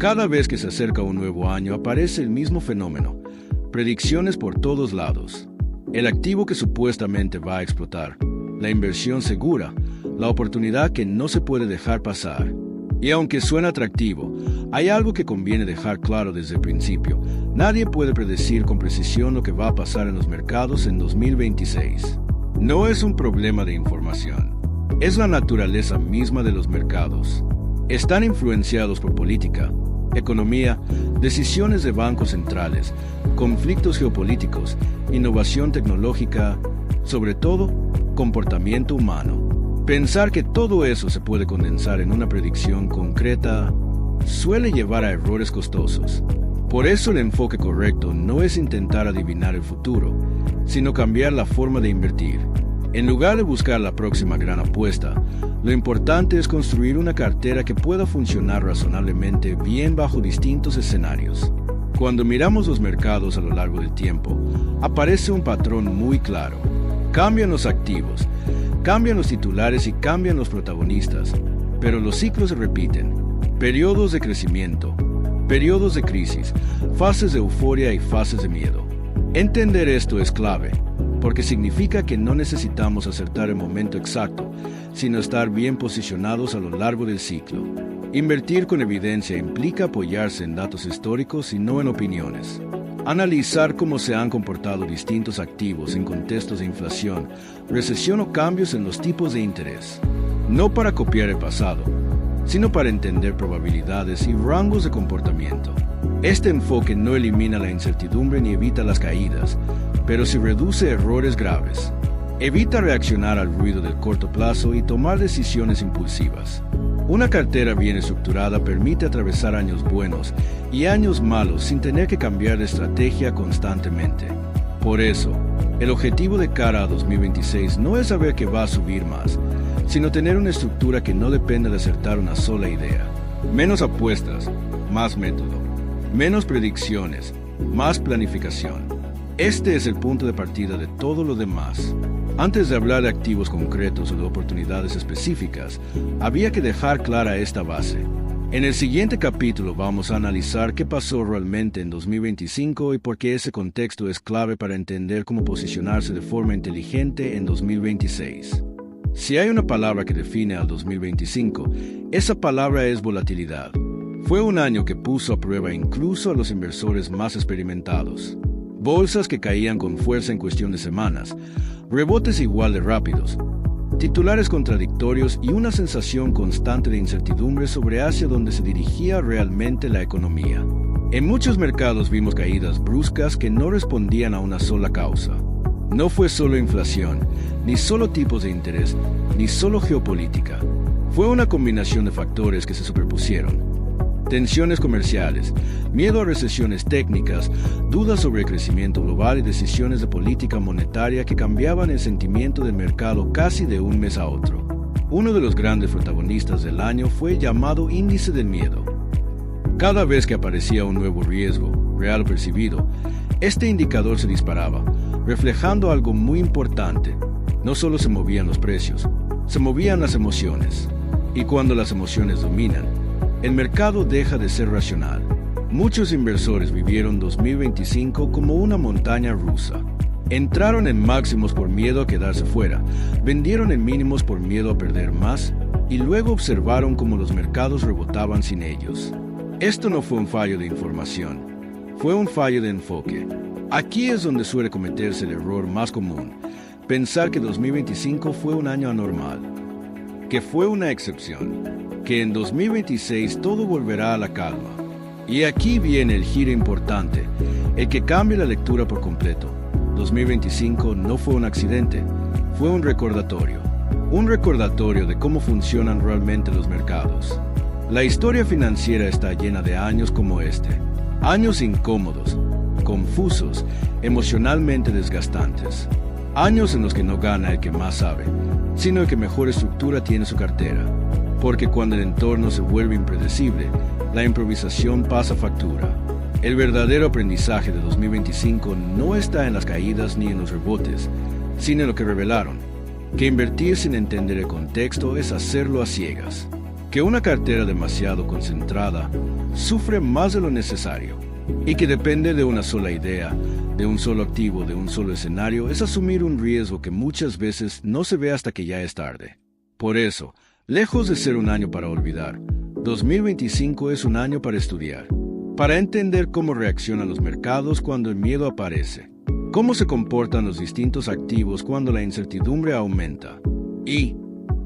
Cada vez que se acerca un nuevo año aparece el mismo fenómeno, predicciones por todos lados. El activo que supuestamente va a explotar, la inversión segura, la oportunidad que no se puede dejar pasar. Y aunque suena atractivo, hay algo que conviene dejar claro desde el principio. Nadie puede predecir con precisión lo que va a pasar en los mercados en 2026. No es un problema de información. Es la naturaleza misma de los mercados. Están influenciados por política, economía, decisiones de bancos centrales, conflictos geopolíticos, innovación tecnológica, sobre todo, comportamiento humano. Pensar que todo eso se puede condensar en una predicción concreta suele llevar a errores costosos. Por eso el enfoque correcto no es intentar adivinar el futuro, sino cambiar la forma de invertir. En lugar de buscar la próxima gran apuesta, lo importante es construir una cartera que pueda funcionar razonablemente bien bajo distintos escenarios. Cuando miramos los mercados a lo largo del tiempo, aparece un patrón muy claro. Cambian los activos, cambian los titulares y cambian los protagonistas, pero los ciclos se repiten. Periodos de crecimiento, periodos de crisis, fases de euforia y fases de miedo. Entender esto es clave, porque significa que no necesitamos acertar el momento exacto, sino estar bien posicionados a lo largo del ciclo. Invertir con evidencia implica apoyarse en datos históricos y no en opiniones. Analizar cómo se han comportado distintos activos en contextos de inflación, recesión o cambios en los tipos de interés. No para copiar el pasado, sino para entender probabilidades y rangos de comportamiento. Este enfoque no elimina la incertidumbre ni evita las caídas, pero sí reduce errores graves. Evita reaccionar al ruido del corto plazo y tomar decisiones impulsivas. Una cartera bien estructurada permite atravesar años buenos y años malos sin tener que cambiar de estrategia constantemente. Por eso, el objetivo de cara a 2026 no es saber que va a subir más, sino tener una estructura que no dependa de acertar una sola idea. Menos apuestas, más método. Menos predicciones, más planificación. Este es el punto de partida de todo lo demás. Antes de hablar de activos concretos o de oportunidades específicas, había que dejar clara esta base. En el siguiente capítulo vamos a analizar qué pasó realmente en 2025 y por qué ese contexto es clave para entender cómo posicionarse de forma inteligente en 2026. Si hay una palabra que define al 2025, esa palabra es volatilidad. Fue un año que puso a prueba incluso a los inversores más experimentados. Bolsas que caían con fuerza en cuestión de semanas, rebotes igual de rápidos, titulares contradictorios y una sensación constante de incertidumbre sobre hacia dónde se dirigía realmente la economía. En muchos mercados vimos caídas bruscas que no respondían a una sola causa. No fue solo inflación, ni solo tipos de interés, ni solo geopolítica. Fue una combinación de factores que se superpusieron. Tensiones comerciales, miedo a recesiones técnicas, dudas sobre el crecimiento global y decisiones de política monetaria que cambiaban el sentimiento del mercado casi de un mes a otro. Uno de los grandes protagonistas del año fue el llamado índice del miedo. Cada vez que aparecía un nuevo riesgo, real o percibido, este indicador se disparaba, reflejando algo muy importante. No solo se movían los precios, se movían las emociones. Y cuando las emociones dominan, el mercado deja de ser racional. Muchos inversores vivieron 2025 como una montaña rusa. Entraron en máximos por miedo a quedarse fuera, vendieron en mínimos por miedo a perder más, y luego observaron cómo los mercados rebotaban sin ellos. Esto no fue un fallo de información, fue un fallo de enfoque. Aquí es donde suele cometerse el error más común, pensar que 2025 fue un año anormal, que fue una excepción, que en 2026 todo volverá a la calma. Y aquí viene el giro importante, el que cambia la lectura por completo. 2025 no fue un accidente, fue un recordatorio de cómo funcionan realmente los mercados. La historia financiera está llena de años como este, años incómodos, confusos, emocionalmente desgastantes, años en los que no gana el que más sabe, sino el que mejor estructura tiene su cartera. Porque cuando el entorno se vuelve impredecible, la improvisación pasa factura. El verdadero aprendizaje de 2025 no está en las caídas ni en los rebotes, sino en lo que revelaron, que invertir sin entender el contexto es hacerlo a ciegas, que una cartera demasiado concentrada sufre más de lo necesario y que depende de una sola idea, de un solo activo, de un solo escenario, es asumir un riesgo que muchas veces no se ve hasta que ya es tarde. Por eso, lejos de ser un año para olvidar, 2025 es un año para estudiar, para entender cómo reaccionan los mercados cuando el miedo aparece, cómo se comportan los distintos activos cuando la incertidumbre aumenta y,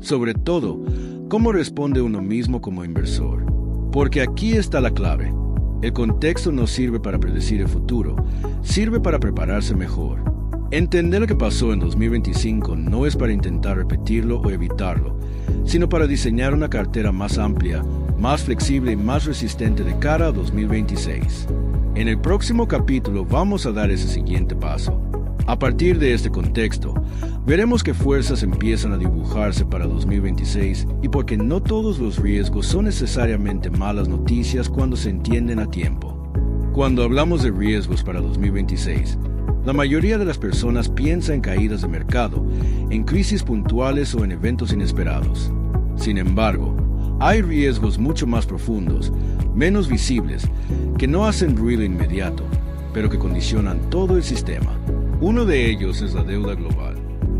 sobre todo, cómo responde uno mismo como inversor. Porque aquí está la clave. El contexto no sirve para predecir el futuro, sirve para prepararse mejor. Entender lo que pasó en 2025 no es para intentar repetirlo o evitarlo, sino para diseñar una cartera más amplia, más flexible y más resistente de cara a 2026. En el próximo capítulo vamos a dar ese siguiente paso. A partir de este contexto, veremos qué fuerzas empiezan a dibujarse para 2026 y por qué no todos los riesgos son necesariamente malas noticias cuando se entienden a tiempo. Cuando hablamos de riesgos para 2026, la mayoría de las personas piensa en caídas de mercado, en crisis puntuales o en eventos inesperados. Sin embargo, hay riesgos mucho más profundos, menos visibles, que no hacen ruido inmediato, pero que condicionan todo el sistema. Uno de ellos es la deuda global.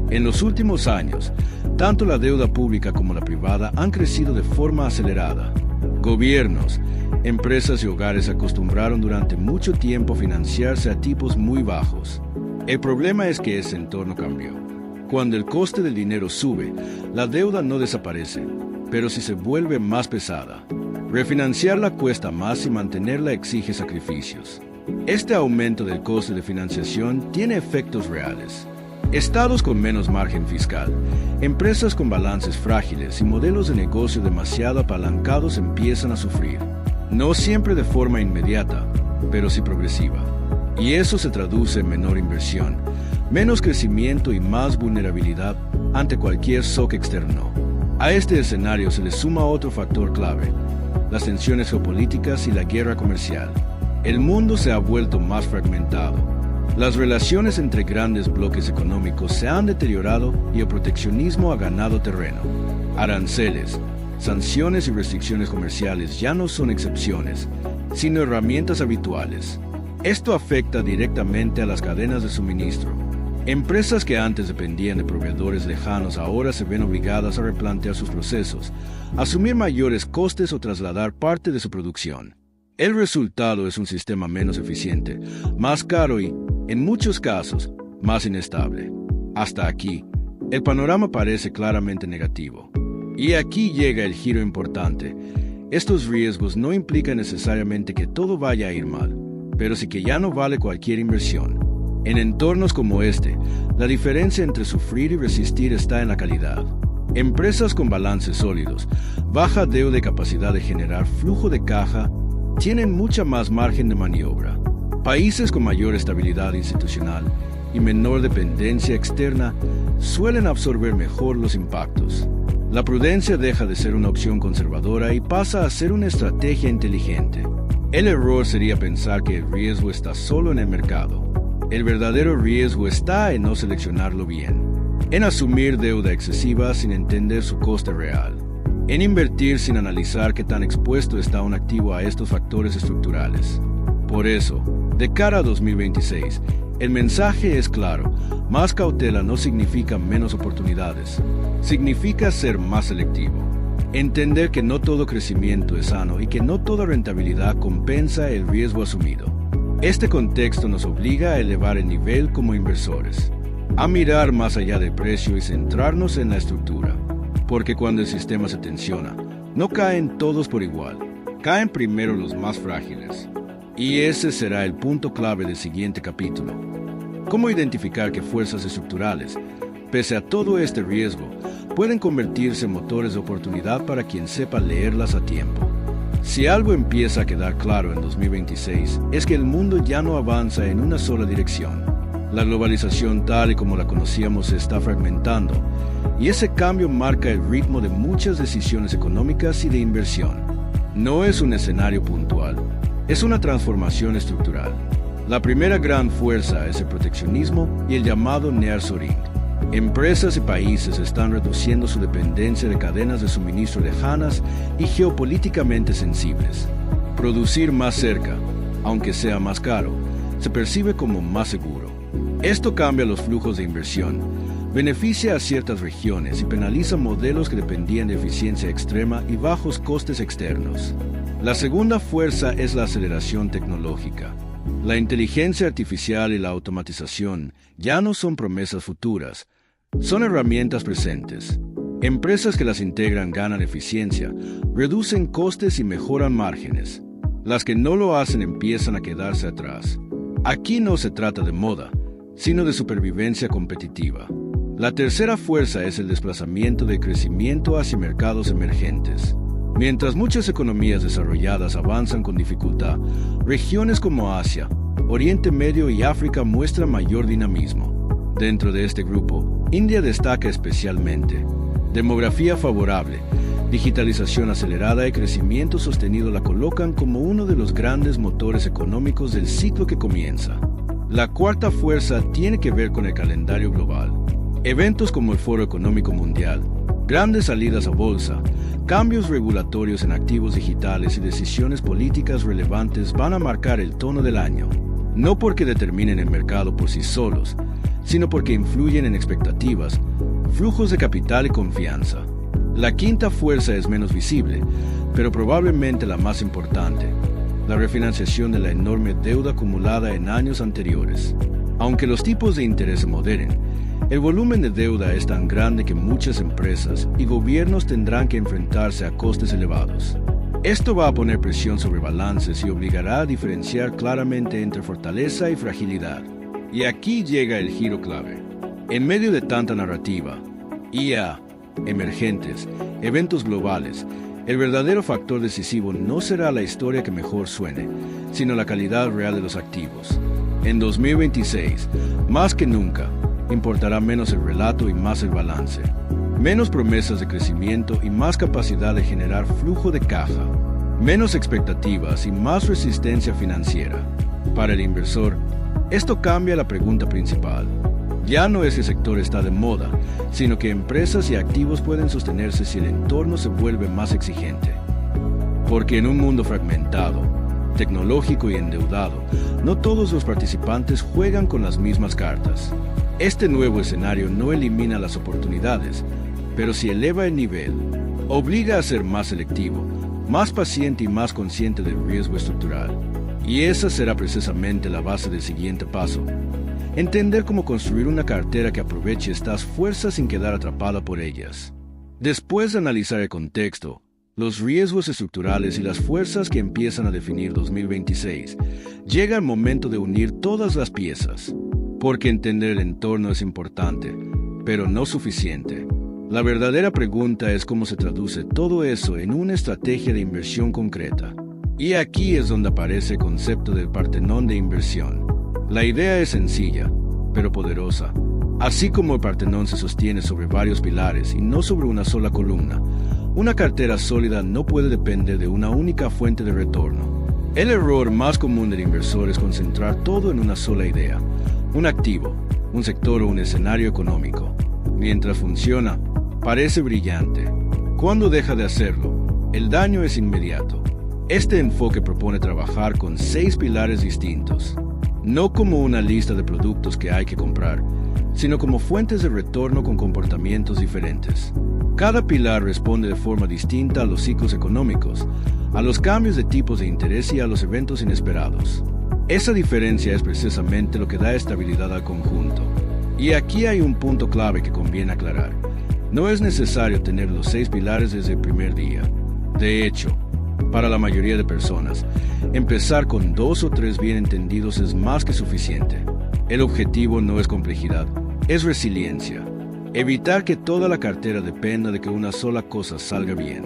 En los últimos años, tanto la deuda pública como la privada han crecido de forma acelerada. Gobiernos, empresas y hogares se acostumbraron durante mucho tiempo a financiarse a tipos muy bajos. El problema es que ese entorno cambió. Cuando el coste del dinero sube, la deuda no desaparece, pero si se vuelve más pesada. Refinanciarla cuesta más y mantenerla exige sacrificios. Este aumento del coste de financiación tiene efectos reales. Estados con menos margen fiscal, empresas con balances frágiles y modelos de negocio demasiado apalancados empiezan a sufrir. No siempre de forma inmediata, pero sí progresiva. Y eso se traduce en menor inversión, menos crecimiento y más vulnerabilidad ante cualquier shock externo. A este escenario se le suma otro factor clave: las tensiones geopolíticas y la guerra comercial. El mundo se ha vuelto más fragmentado. Las relaciones entre grandes bloques económicos se han deteriorado y el proteccionismo ha ganado terreno. Aranceles, sanciones y restricciones comerciales ya no son excepciones, sino herramientas habituales. Esto afecta directamente a las cadenas de suministro. Empresas que antes dependían de proveedores lejanos ahora se ven obligadas a replantear sus procesos, asumir mayores costes o trasladar parte de su producción. El resultado es un sistema menos eficiente, más caro y, en muchos casos, más inestable. Hasta aquí, el panorama parece claramente negativo. Y aquí llega el giro importante. Estos riesgos no implican necesariamente que todo vaya a ir mal, pero sí que ya no vale cualquier inversión. En entornos como este, la diferencia entre sufrir y resistir está en la calidad. Empresas con balances sólidos, baja deuda y capacidad de generar flujo de caja tienen mucha más margen de maniobra. Países con mayor estabilidad institucional y menor dependencia externa suelen absorber mejor los impactos. La prudencia deja de ser una opción conservadora y pasa a ser una estrategia inteligente. El error sería pensar que el riesgo está solo en el mercado. El verdadero riesgo está en no seleccionarlo bien, en asumir deuda excesiva sin entender su coste real, en invertir sin analizar qué tan expuesto está un activo a estos factores estructurales. Por eso, de cara a 2026, el mensaje es claro: más cautela no significa menos oportunidades, significa ser más selectivo. Entender que no todo crecimiento es sano y que no toda rentabilidad compensa el riesgo asumido. Este contexto nos obliga a elevar el nivel como inversores, a mirar más allá del precio y centrarnos en la estructura. Porque cuando el sistema se tensiona, no caen todos por igual, caen primero los más frágiles. Y ese será el punto clave del siguiente capítulo. Cómo identificar qué fuerzas estructurales, pese a todo este riesgo, pueden convertirse en motores de oportunidad para quien sepa leerlas a tiempo. Si algo empieza a quedar claro en 2026, es que el mundo ya no avanza en una sola dirección. La globalización tal y como la conocíamos se está fragmentando, y ese cambio marca el ritmo de muchas decisiones económicas y de inversión. No es un escenario puntual, es una transformación estructural. La primera gran fuerza es el proteccionismo y el llamado nearshoring. Empresas y países están reduciendo su dependencia de cadenas de suministro lejanas y geopolíticamente sensibles. Producir más cerca, aunque sea más caro, se percibe como más seguro. Esto cambia los flujos de inversión, beneficia a ciertas regiones y penaliza modelos que dependían de eficiencia extrema y bajos costes externos. La segunda fuerza es la aceleración tecnológica. La inteligencia artificial y la automatización ya no son promesas futuras, son herramientas presentes. Empresas que las integran ganan eficiencia, reducen costes y mejoran márgenes. Las que no lo hacen empiezan a quedarse atrás. Aquí no se trata de moda, sino de supervivencia competitiva. La tercera fuerza es el desplazamiento de crecimiento hacia mercados emergentes. Mientras muchas economías desarrolladas avanzan con dificultad, regiones como Asia, Oriente Medio y África muestran mayor dinamismo. Dentro de este grupo, India destaca especialmente. Demografía favorable, digitalización acelerada y crecimiento sostenido la colocan como uno de los grandes motores económicos del ciclo que comienza. La cuarta fuerza tiene que ver con el calendario global. Eventos como el Foro Económico Mundial, grandes salidas a bolsa, cambios regulatorios en activos digitales y decisiones políticas relevantes van a marcar el tono del año. No porque determinen el mercado por sí solos, sino porque influyen en expectativas, flujos de capital y confianza. La quinta fuerza es menos visible, pero probablemente la más importante: la refinanciación de la enorme deuda acumulada en años anteriores. Aunque los tipos de interés se moderen, el volumen de deuda es tan grande que muchas empresas y gobiernos tendrán que enfrentarse a costes elevados. Esto va a poner presión sobre balances y obligará a diferenciar claramente entre fortaleza y fragilidad. Y aquí llega el giro clave. En medio de tanta narrativa, IA, emergentes, eventos globales, el verdadero factor decisivo no será la historia que mejor suene, sino la calidad real de los activos. En 2026, más que nunca, importará menos el relato y más el balance. Menos promesas de crecimiento y más capacidad de generar flujo de caja. Menos expectativas y más resistencia financiera. Para el inversor, esto cambia la pregunta principal. Ya no es que el sector está de moda, sino que empresas y activos pueden sostenerse si el entorno se vuelve más exigente. Porque en un mundo fragmentado, tecnológico y endeudado, no todos los participantes juegan con las mismas cartas. Este nuevo escenario no elimina las oportunidades, pero sí eleva el nivel, obliga a ser más selectivo, más paciente y más consciente del riesgo estructural. Y esa será precisamente la base del siguiente paso: entender cómo construir una cartera que aproveche estas fuerzas sin quedar atrapada por ellas. Después de analizar el contexto, los riesgos estructurales y las fuerzas que empiezan a definir 2026, llega el momento de unir todas las piezas. Porque entender el entorno es importante, pero no suficiente. La verdadera pregunta es cómo se traduce todo eso en una estrategia de inversión concreta. Y aquí es donde aparece el concepto del Partenón de inversión. La idea es sencilla, pero poderosa. Así como el Partenón se sostiene sobre varios pilares y no sobre una sola columna, una cartera sólida no puede depender de una única fuente de retorno. El error más común del inversor es concentrar todo en una sola idea: un activo, un sector o un escenario económico. Mientras funciona, parece brillante. Cuando deja de hacerlo, el daño es inmediato. Este enfoque propone trabajar con 6 pilares distintos, no como una lista de productos que hay que comprar, sino como fuentes de retorno con comportamientos diferentes. Cada pilar responde de forma distinta a los ciclos económicos, a los cambios de tipos de interés y a los eventos inesperados. Esa diferencia es precisamente lo que da estabilidad al conjunto. Y aquí hay un punto clave que conviene aclarar. No es necesario tener los 6 pilares desde el primer día. De hecho, para la mayoría de personas, empezar con 2 o 3 bien entendidos es más que suficiente. El objetivo no es complejidad, es resiliencia. Evitar que toda la cartera dependa de que una sola cosa salga bien.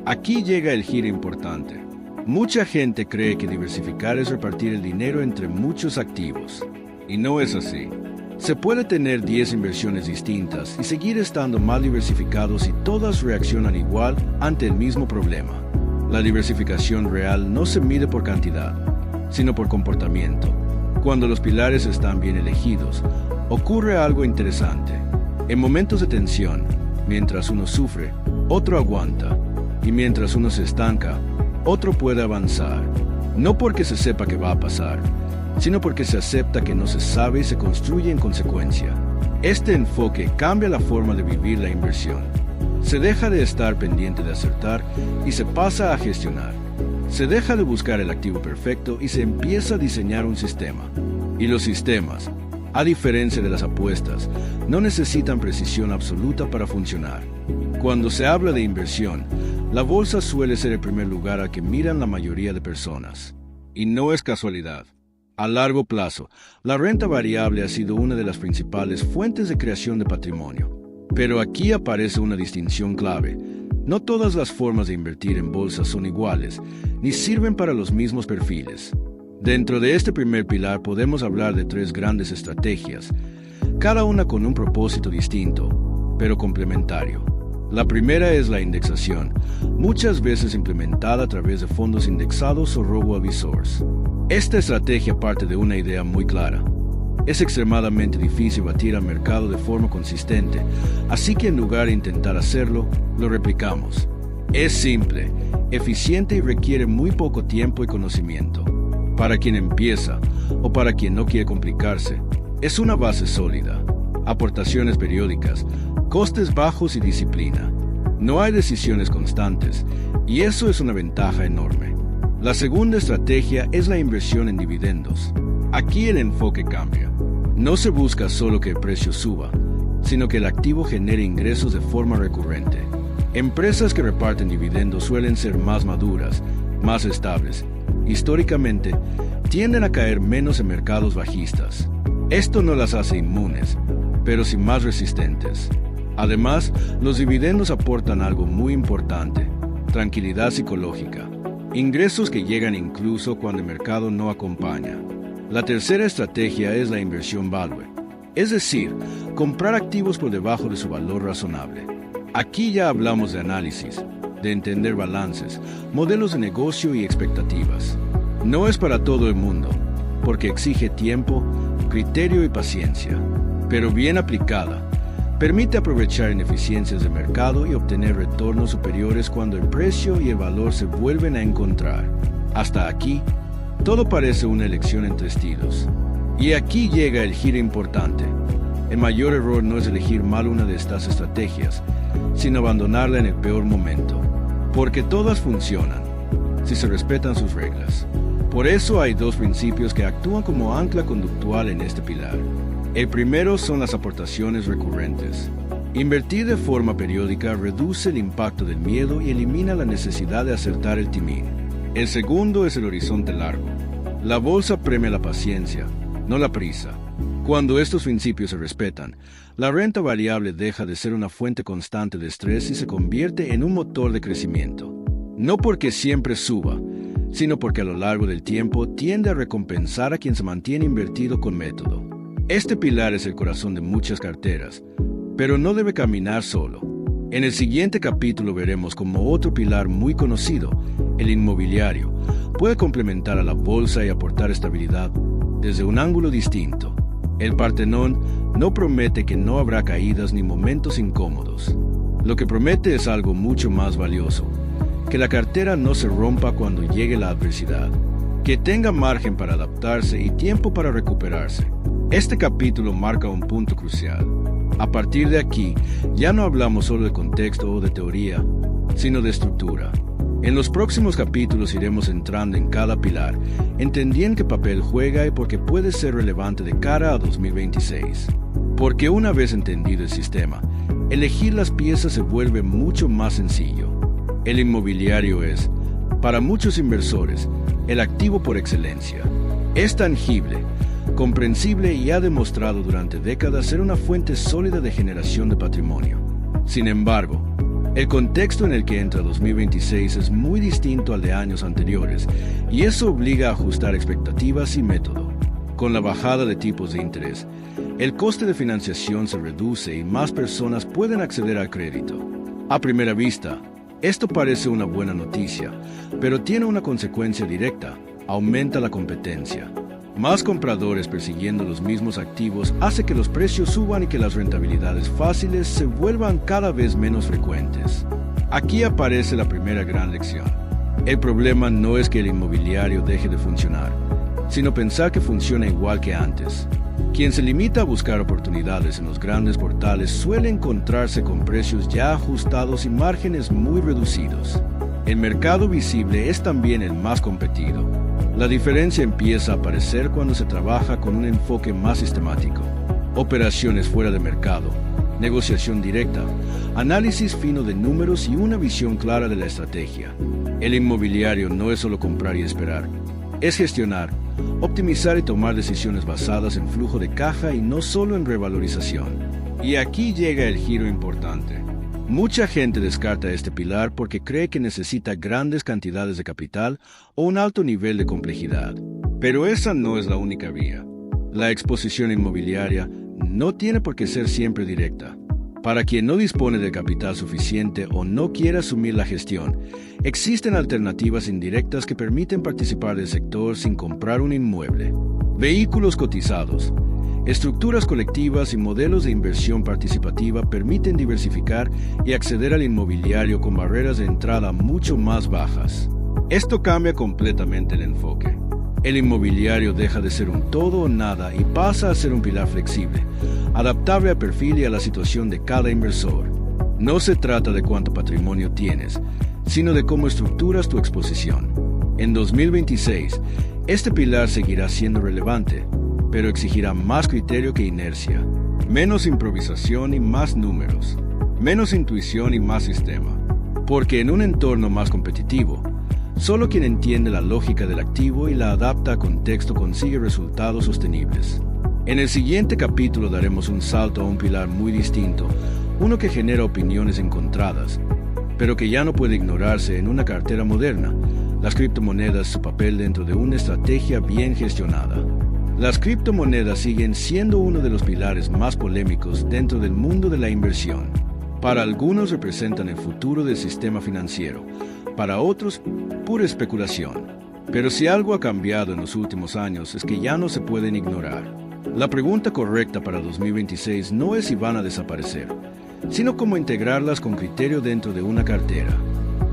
Aquí llega el giro importante. Mucha gente cree que diversificar es repartir el dinero entre muchos activos. Y no es así. Se puede tener 10 inversiones distintas y seguir estando mal diversificados si todas reaccionan igual ante el mismo problema. La diversificación real no se mide por cantidad, sino por comportamiento. Cuando los pilares están bien elegidos, ocurre algo interesante. En momentos de tensión, mientras uno sufre, otro aguanta, y mientras uno se estanca, otro puede avanzar. No porque se sepa que va a pasar, sino porque se acepta que no se sabe y se construye en consecuencia. Este enfoque cambia la forma de vivir la inversión. Se deja de estar pendiente de acertar y se pasa a gestionar. Se deja de buscar el activo perfecto y se empieza a diseñar un sistema. Y los sistemas, a diferencia de las apuestas, no necesitan precisión absoluta para funcionar. Cuando se habla de inversión, la bolsa suele ser el primer lugar al que miran la mayoría de personas. Y no es casualidad. A largo plazo, la renta variable ha sido una de las principales fuentes de creación de patrimonio. Pero aquí aparece una distinción clave. No todas las formas de invertir en bolsa son iguales, ni sirven para los mismos perfiles. Dentro de este primer pilar podemos hablar de 3 grandes estrategias, cada una con un propósito distinto, pero complementario. La primera es la indexación, muchas veces implementada a través de fondos indexados o robo-advisors. Esta estrategia parte de una idea muy clara. Es extremadamente difícil batir al mercado de forma consistente, así que en lugar de intentar hacerlo, lo replicamos. Es simple, eficiente y requiere muy poco tiempo y conocimiento. Para quien empieza, o para quien no quiere complicarse, es una base sólida. Aportaciones periódicas, costes bajos y disciplina. No hay decisiones constantes, y eso es una ventaja enorme. La segunda estrategia es la inversión en dividendos. Aquí el enfoque cambia. No se busca solo que el precio suba, sino que el activo genere ingresos de forma recurrente. Empresas que reparten dividendos suelen ser más maduras, más estables. Históricamente, tienden a caer menos en mercados bajistas. Esto no las hace inmunes, pero sí más resistentes. Además, los dividendos aportan algo muy importante: tranquilidad psicológica. Ingresos que llegan incluso cuando el mercado no acompaña. La tercera estrategia es la inversión value, es decir, comprar activos por debajo de su valor razonable. Aquí ya hablamos de análisis, de entender balances, modelos de negocio y expectativas. No es para todo el mundo, porque exige tiempo, criterio y paciencia, pero bien aplicada, permite aprovechar ineficiencias de mercado y obtener retornos superiores cuando el precio y el valor se vuelven a encontrar. Hasta aquí, todo parece una elección entre estilos. Y aquí llega el giro importante. El mayor error no es elegir mal una de estas estrategias, sino abandonarla en el peor momento. Porque todas funcionan, si se respetan sus reglas. Por eso hay 2 principios que actúan como ancla conductual en este pilar. El primero son las aportaciones recurrentes. Invertir de forma periódica reduce el impacto del miedo y elimina la necesidad de acertar el timing. El segundo es el horizonte largo. La bolsa premia la paciencia, no la prisa. Cuando estos principios se respetan, la renta variable deja de ser una fuente constante de estrés y se convierte en un motor de crecimiento. No porque siempre suba, sino porque a lo largo del tiempo tiende a recompensar a quien se mantiene invertido con método. Este pilar es el corazón de muchas carteras, pero no debe caminar solo. En el siguiente capítulo veremos cómo otro pilar muy conocido, el inmobiliario, puede complementar a la bolsa y aportar estabilidad desde un ángulo distinto. El Partenón no promete que no habrá caídas ni momentos incómodos. Lo que promete es algo mucho más valioso: que la cartera no se rompa cuando llegue la adversidad, que tenga margen para adaptarse y tiempo para recuperarse. Este capítulo marca un punto crucial. A partir de aquí, ya no hablamos solo de contexto o de teoría, sino de estructura. En los próximos capítulos iremos entrando en cada pilar, entendiendo qué papel juega y por qué puede ser relevante de cara a 2026. Porque una vez entendido el sistema, elegir las piezas se vuelve mucho más sencillo. El inmobiliario es, para muchos inversores, el activo por excelencia. Es tangible, comprensible y ha demostrado durante décadas ser una fuente sólida de generación de patrimonio. Sin embargo, el contexto en el que entra 2026 es muy distinto al de años anteriores, y eso obliga a ajustar expectativas y método. Con la bajada de tipos de interés, el coste de financiación se reduce y más personas pueden acceder al crédito. A primera vista, esto parece una buena noticia, pero tiene una consecuencia directa: aumenta la competencia. Más compradores persiguiendo los mismos activos hace que los precios suban y que las rentabilidades fáciles se vuelvan cada vez menos frecuentes. Aquí aparece la primera gran lección. El problema no es que el inmobiliario deje de funcionar, sino pensar que funciona igual que antes. Quien se limita a buscar oportunidades en los grandes portales suele encontrarse con precios ya ajustados y márgenes muy reducidos. El mercado visible es también el más competido. La diferencia empieza a aparecer cuando se trabaja con un enfoque más sistemático. Operaciones fuera de mercado, negociación directa, análisis fino de números y una visión clara de la estrategia. El inmobiliario no es solo comprar y esperar, es gestionar, optimizar y tomar decisiones basadas en flujo de caja y no solo en revalorización. Y aquí llega el giro importante. Mucha gente descarta este pilar porque cree que necesita grandes cantidades de capital o un alto nivel de complejidad. Pero esa no es la única vía. La exposición inmobiliaria no tiene por qué ser siempre directa. Para quien no dispone de capital suficiente o no quiere asumir la gestión, existen alternativas indirectas que permiten participar del sector sin comprar un inmueble. Vehículos cotizados, estructuras colectivas y modelos de inversión participativa permiten diversificar y acceder al inmobiliario con barreras de entrada mucho más bajas. Esto cambia completamente el enfoque. El inmobiliario deja de ser un todo o nada y pasa a ser un pilar flexible, adaptable al perfil y a la situación de cada inversor. No se trata de cuánto patrimonio tienes, sino de cómo estructuras tu exposición. En 2026, este pilar seguirá siendo relevante, pero exigirá más criterio que inercia, menos improvisación y más números, menos intuición y más sistema. Porque en un entorno más competitivo, solo quien entiende la lógica del activo y la adapta a contexto consigue resultados sostenibles. En el siguiente capítulo daremos un salto a un pilar muy distinto, uno que genera opiniones encontradas, pero que ya no puede ignorarse en una cartera moderna: las criptomonedas, su papel dentro de una estrategia bien gestionada. Las criptomonedas siguen siendo uno de los pilares más polémicos dentro del mundo de la inversión. Para algunos representan el futuro del sistema financiero, para otros, pura especulación. Pero si algo ha cambiado en los últimos años es que ya no se pueden ignorar. La pregunta correcta para 2026 no es si van a desaparecer, sino cómo integrarlas con criterio dentro de una cartera.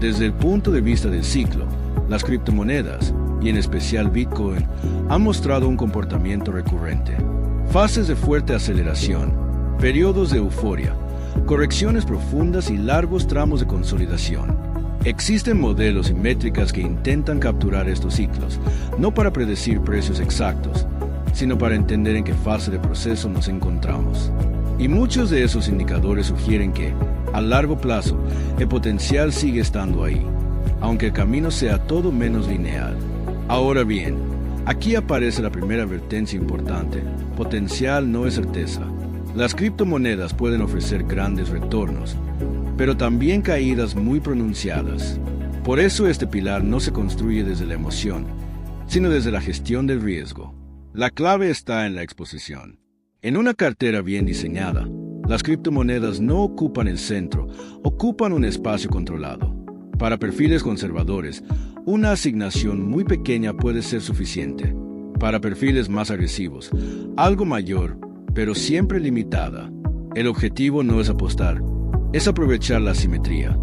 Desde el punto de vista del ciclo, las criptomonedas, y en especial Bitcoin, han mostrado un comportamiento recurrente. Fases de fuerte aceleración, periodos de euforia, correcciones profundas y largos tramos de consolidación. Existen modelos y métricas que intentan capturar estos ciclos, no para predecir precios exactos, sino para entender en qué fase de proceso nos encontramos. Y muchos de esos indicadores sugieren que, a largo plazo, el potencial sigue estando ahí, aunque el camino sea todo menos lineal. Ahora bien, aquí aparece la primera advertencia importante: potencial no es certeza. Las criptomonedas pueden ofrecer grandes retornos, pero también caídas muy pronunciadas. Por eso este pilar no se construye desde la emoción, sino desde la gestión del riesgo. La clave está en la exposición. En una cartera bien diseñada, las criptomonedas no ocupan el centro, ocupan un espacio controlado. Para perfiles conservadores, una asignación muy pequeña puede ser suficiente. Para perfiles más agresivos, algo mayor, pero siempre limitada. El objetivo no es apostar, es aprovechar la asimetría,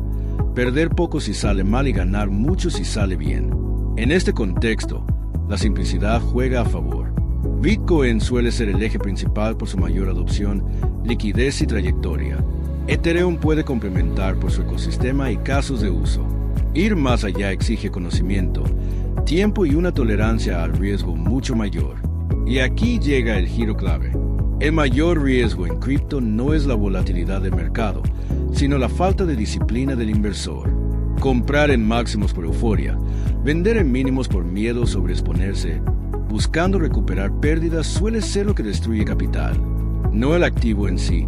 perder poco si sale mal y ganar mucho si sale bien. En este contexto, la simplicidad juega a favor. Bitcoin suele ser el eje principal por su mayor adopción, liquidez y trayectoria. Ethereum puede complementar por su ecosistema y casos de uso. Ir más allá exige conocimiento, tiempo y una tolerancia al riesgo mucho mayor. Y aquí llega el giro clave. El mayor riesgo en cripto no es la volatilidad del mercado, sino la falta de disciplina del inversor. Comprar en máximos por euforia, vender en mínimos por miedo sobre exponerse, buscando recuperar pérdidas suele ser lo que destruye capital. No el activo en sí,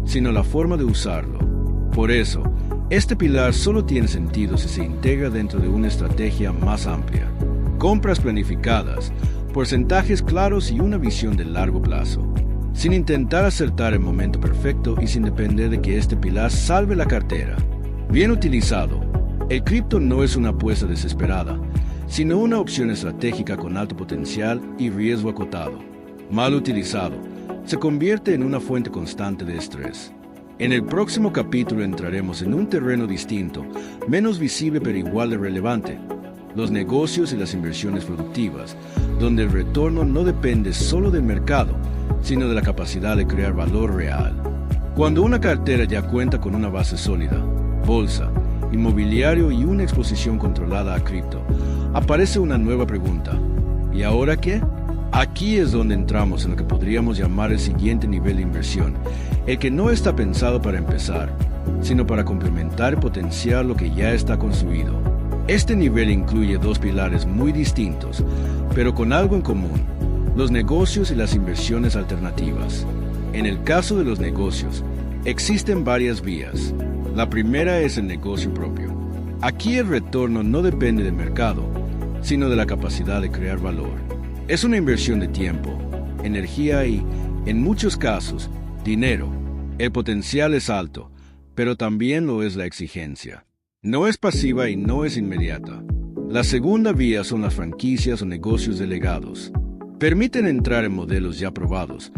sino la forma de usarlo. Por eso, este pilar solo tiene sentido si se integra dentro de una estrategia más amplia. Compras planificadas, porcentajes claros y una visión de largo plazo. Sin intentar acertar el momento perfecto y sin depender de que este pilar salve la cartera. Bien utilizado, el cripto no es una apuesta desesperada, sino una opción estratégica con alto potencial y riesgo acotado. Mal utilizado, se convierte en una fuente constante de estrés. En el próximo capítulo entraremos en un terreno distinto, menos visible pero igual de relevante: los negocios y las inversiones productivas, donde el retorno no depende solo del mercado, sino de la capacidad de crear valor real. Cuando una cartera ya cuenta con una base sólida, bolsa, inmobiliario y una exposición controlada a cripto, aparece una nueva pregunta: ¿y ahora qué? Aquí es donde entramos en lo que podríamos llamar el siguiente nivel de inversión, el que no está pensado para empezar, sino para complementar y potenciar lo que ya está construido. Este nivel incluye dos pilares muy distintos, pero con algo en común: los negocios y las inversiones alternativas. En el caso de los negocios, existen varias vías. La primera es el negocio propio. Aquí el retorno no depende del mercado, sino de la capacidad de crear valor. Es una inversión de tiempo, energía y, en muchos casos, dinero. El potencial es alto, pero también lo es la exigencia. No es pasiva y no es inmediata. La segunda vía son las franquicias o negocios delegados. Permiten entrar en modelos ya probados,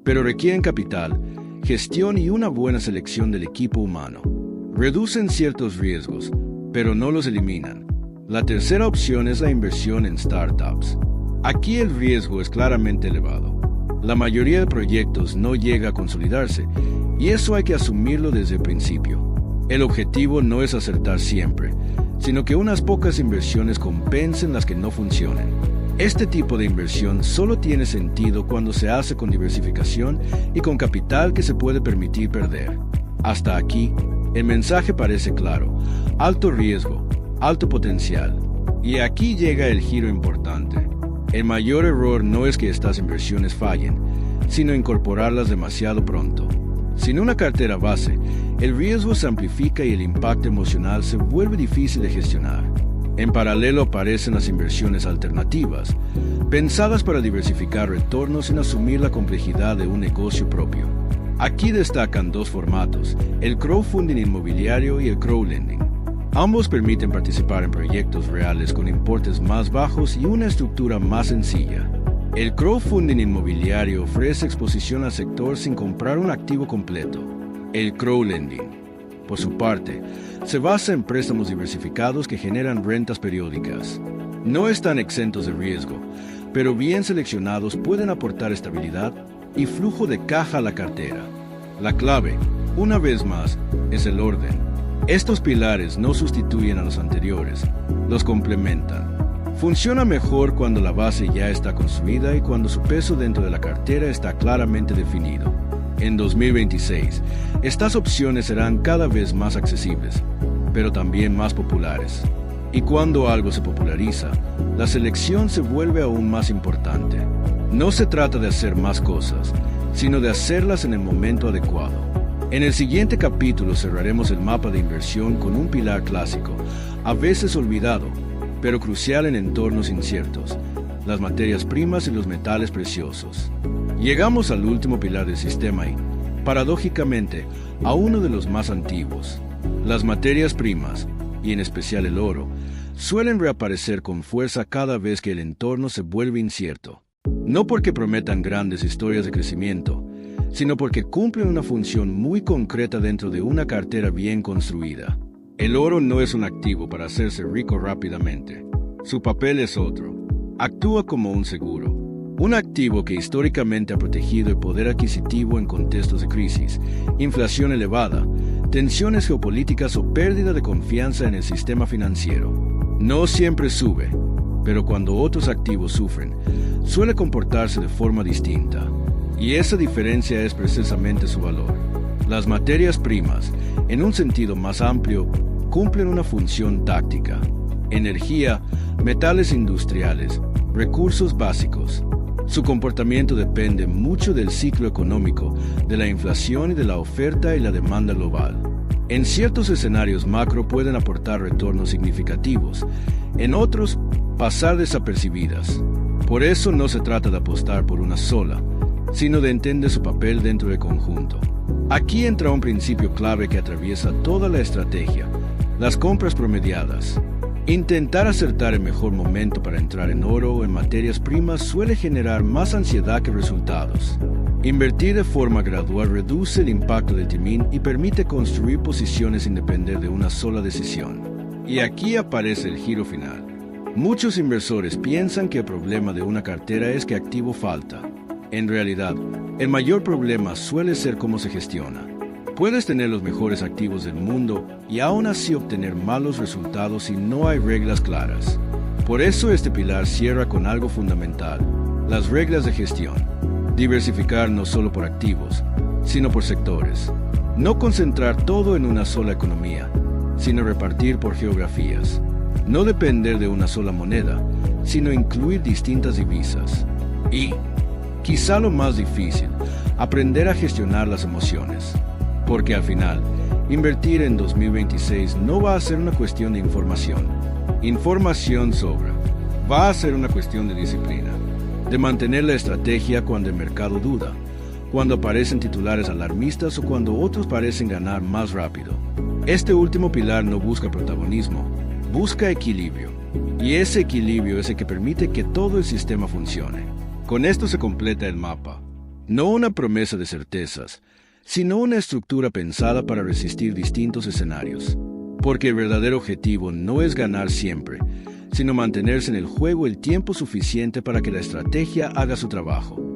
pero requieren capital, gestión y una buena selección del equipo humano. Reducen ciertos riesgos, pero no los eliminan. La tercera opción es la inversión en startups. Aquí el riesgo es claramente elevado. La mayoría de proyectos no llega a consolidarse, y eso hay que asumirlo desde el principio. El objetivo no es acertar siempre, sino que unas pocas inversiones compensen las que no funcionen. Este tipo de inversión solo tiene sentido cuando se hace con diversificación y con capital que se puede permitir perder. Hasta aquí, el mensaje parece claro: alto riesgo, alto potencial. Y aquí llega el giro importante. El mayor error no es que estas inversiones fallen, sino incorporarlas demasiado pronto. Sin una cartera base, el riesgo se amplifica y el impacto emocional se vuelve difícil de gestionar. En paralelo aparecen las inversiones alternativas, pensadas para diversificar retornos sin asumir la complejidad de un negocio propio. Aquí destacan dos formatos: el crowdfunding inmobiliario y el crowdlending. Ambos permiten participar en proyectos reales con importes más bajos y una estructura más sencilla. El crowdfunding inmobiliario ofrece exposición al sector sin comprar un activo completo. El crowdlending, por su parte, se basa en préstamos diversificados que generan rentas periódicas. No están exentos de riesgo, pero bien seleccionados pueden aportar estabilidad y flujo de caja a la cartera. La clave, una vez más, es el orden. Estos pilares no sustituyen a los anteriores, los complementan. Funciona mejor cuando la base ya está construida y cuando su peso dentro de la cartera está claramente definido. En 2026, estas opciones serán cada vez más accesibles, pero también más populares. Y cuando algo se populariza, la selección se vuelve aún más importante. No se trata de hacer más cosas, sino de hacerlas en el momento adecuado. En el siguiente capítulo cerraremos el mapa de inversión con un pilar clásico, a veces olvidado, pero crucial en entornos inciertos: las materias primas y los metales preciosos. Llegamos al último pilar del sistema y, paradójicamente, a uno de los más antiguos. Las materias primas, y en especial el oro, suelen reaparecer con fuerza cada vez que el entorno se vuelve incierto. No porque prometan grandes historias de crecimiento, sino porque cumplen una función muy concreta dentro de una cartera bien construida. El oro no es un activo para hacerse rico rápidamente. Su papel es otro. Actúa como un seguro. Un activo que históricamente ha protegido el poder adquisitivo en contextos de crisis, inflación elevada, tensiones geopolíticas o pérdida de confianza en el sistema financiero. No siempre sube, pero cuando otros activos sufren, suele comportarse de forma distinta. Y esa diferencia es precisamente su valor. Las materias primas, en un sentido más amplio, cumplen una función táctica. Energía, metales industriales, recursos básicos. Su comportamiento depende mucho del ciclo económico, de la inflación y de la oferta y la demanda global. En ciertos escenarios macro pueden aportar retornos significativos, en otros, pasar desapercibidas. Por eso no se trata de apostar por una sola, sino de entender su papel dentro del conjunto. Aquí entra un principio clave que atraviesa toda la estrategia: las compras promediadas. Intentar acertar el mejor momento para entrar en oro o en materias primas suele generar más ansiedad que resultados. Invertir de forma gradual reduce el impacto del timing y permite construir posiciones sin depender de una sola decisión. Y aquí aparece el giro final. Muchos inversores piensan que el problema de una cartera es que activo falta. En realidad, el mayor problema suele ser cómo se gestiona. Puedes tener los mejores activos del mundo y aún así obtener malos resultados si no hay reglas claras. Por eso este pilar cierra con algo fundamental: las reglas de gestión. Diversificar no solo por activos, sino por sectores. No concentrar todo en una sola economía, sino repartir por geografías. No depender de una sola moneda, sino incluir distintas divisas. Y, quizá lo más difícil, aprender a gestionar las emociones. Porque al final, invertir en 2026 no va a ser una cuestión de información. Información sobra. Va a ser una cuestión de disciplina. De mantener la estrategia cuando el mercado duda, cuando aparecen titulares alarmistas o cuando otros parecen ganar más rápido. Este último pilar no busca protagonismo, busca equilibrio. Y ese equilibrio es el que permite que todo el sistema funcione. Con esto se completa el mapa. No una promesa de certezas, sino una estructura pensada para resistir distintos escenarios. Porque el verdadero objetivo no es ganar siempre, sino mantenerse en el juego el tiempo suficiente para que la estrategia haga su trabajo.